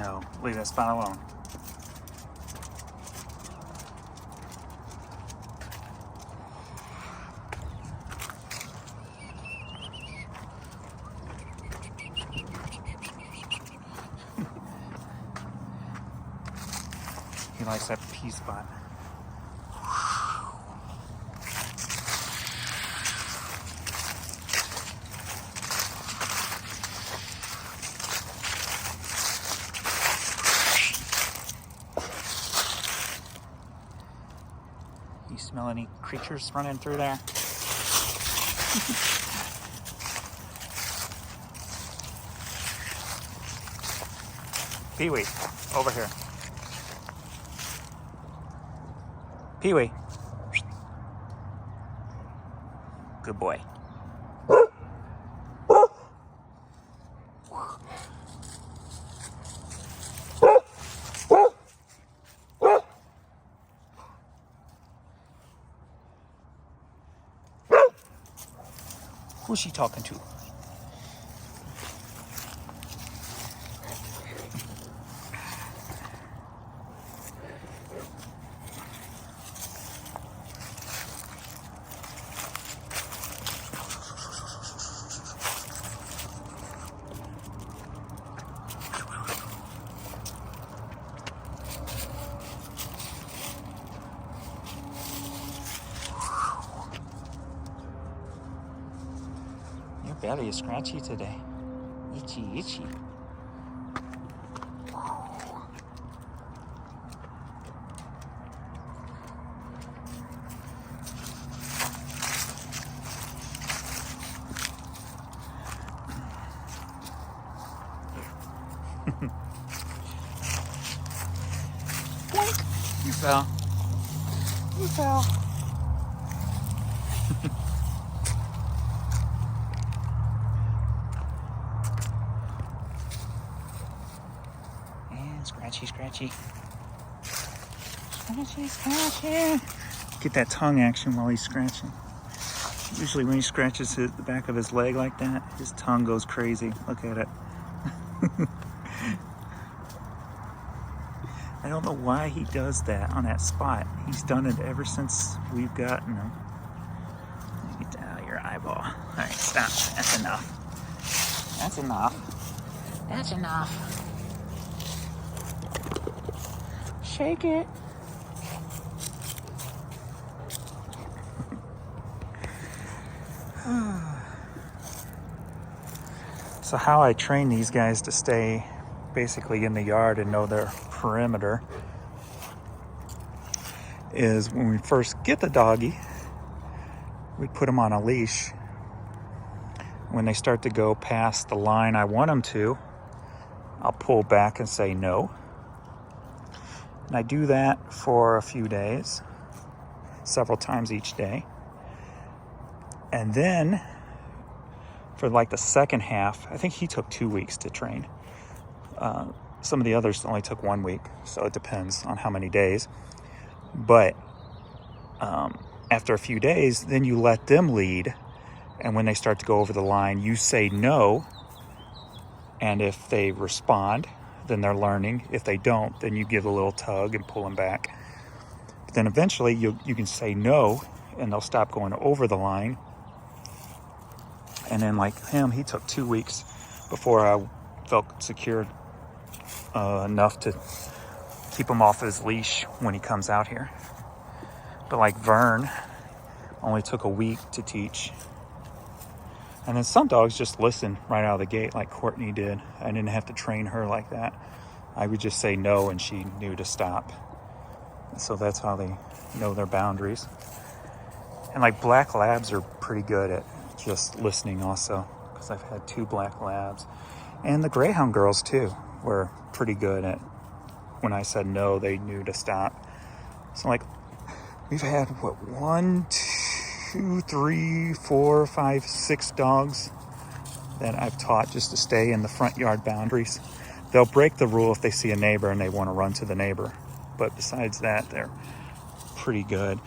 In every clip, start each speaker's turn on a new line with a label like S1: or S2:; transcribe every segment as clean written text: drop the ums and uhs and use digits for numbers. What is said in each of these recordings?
S1: No, leave that spot alone. He likes that pea spot. You smell any creatures running through there? Pee-wee, over here. Pee-wee. Good boy. Who's she talking to? Your belly is scratchy today. Itchy, itchy. You fell. You fell. And scratchy, scratchy. Scratchy, scratchy. Get that tongue action while he's scratching. Usually when he scratches the back of his leg like that, his tongue goes crazy. Look at it. I don't know why he does that on that spot. He's done it ever since we've gotten him. Get that out of your eyeball. All right, stop. That's enough. That's enough. That's enough. Shake it. So how I train these guys to stay basically in the yard and know their perimeter is when we first get the doggy, we put them on a leash. When they start to go past the line I want them to, I'll pull back and say no. And I do that for a few days, several times each day. And then for like the second half, I think he took 2 weeks to train. Some of the others only took 1 week, so it depends on how many days. But after a few days, then you let them lead. And when they start to go over the line, you say no. And if they respond, then they're learning. If they don't, then you give a little tug and pull them back. But then eventually you can say no, and they'll stop going over the line. And then like him, he took 2 weeks before I felt secure enough to keep him off his leash when he comes out here. But like Vern only took a week to teach. And then some dogs just listen right out of the gate, like Courtney did. I didn't have to train her like that. I would just say no and she knew to stop. So that's how they know their boundaries. And like black labs are pretty good at just listening also, because I've had 2 black labs. And the greyhound girls too were pretty good at, when I said no, they knew to stop. So like we've had 1, 2, 3, 4, 5, 6 dogs that I've taught just to stay in the front yard boundaries. They'll break the rule if they see a neighbor and they want to run to the neighbor. But besides that, they're pretty good.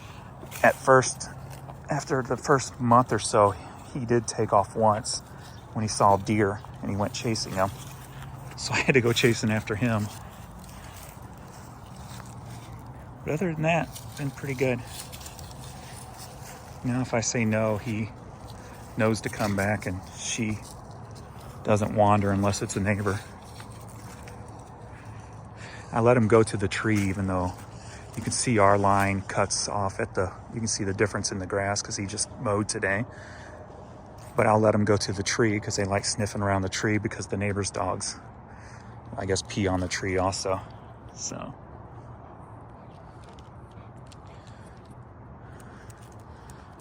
S1: At first, after the first month or so, he did take off once when he saw deer and he went chasing them. So I had to go chasing after him. But other than that, it's been pretty good. Now if I say no, he knows to come back, and she doesn't wander unless it's a neighbor. I let him go to the tree, even though you can see our line cuts off at you can see the difference in the grass because he just mowed today. But I'll let him go to the tree because they like sniffing around the tree because the neighbor's dogs, I guess, pee on the tree also. So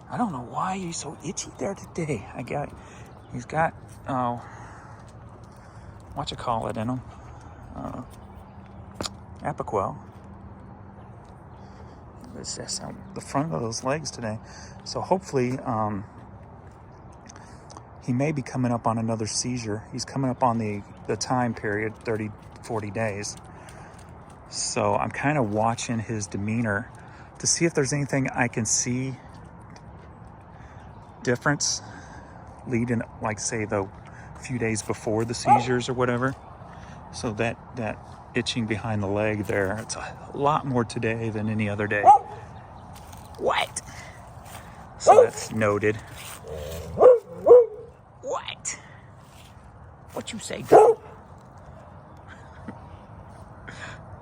S1: I don't know why he's so itchy there today. He's got, what you call it in him? Apiquel. It's just on the front of those legs today. So hopefully, he may be coming up on another seizure. He's coming up on the time period, 30, 40 days. So I'm kind of watching his demeanor to see if there's anything I can see difference leading, like say the few days before the seizures or whatever. So that itching behind the leg there, it's a lot more today than any other day. What? So that's noted. What? What you say, girl?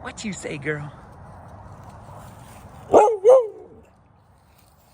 S1: What you say, girl?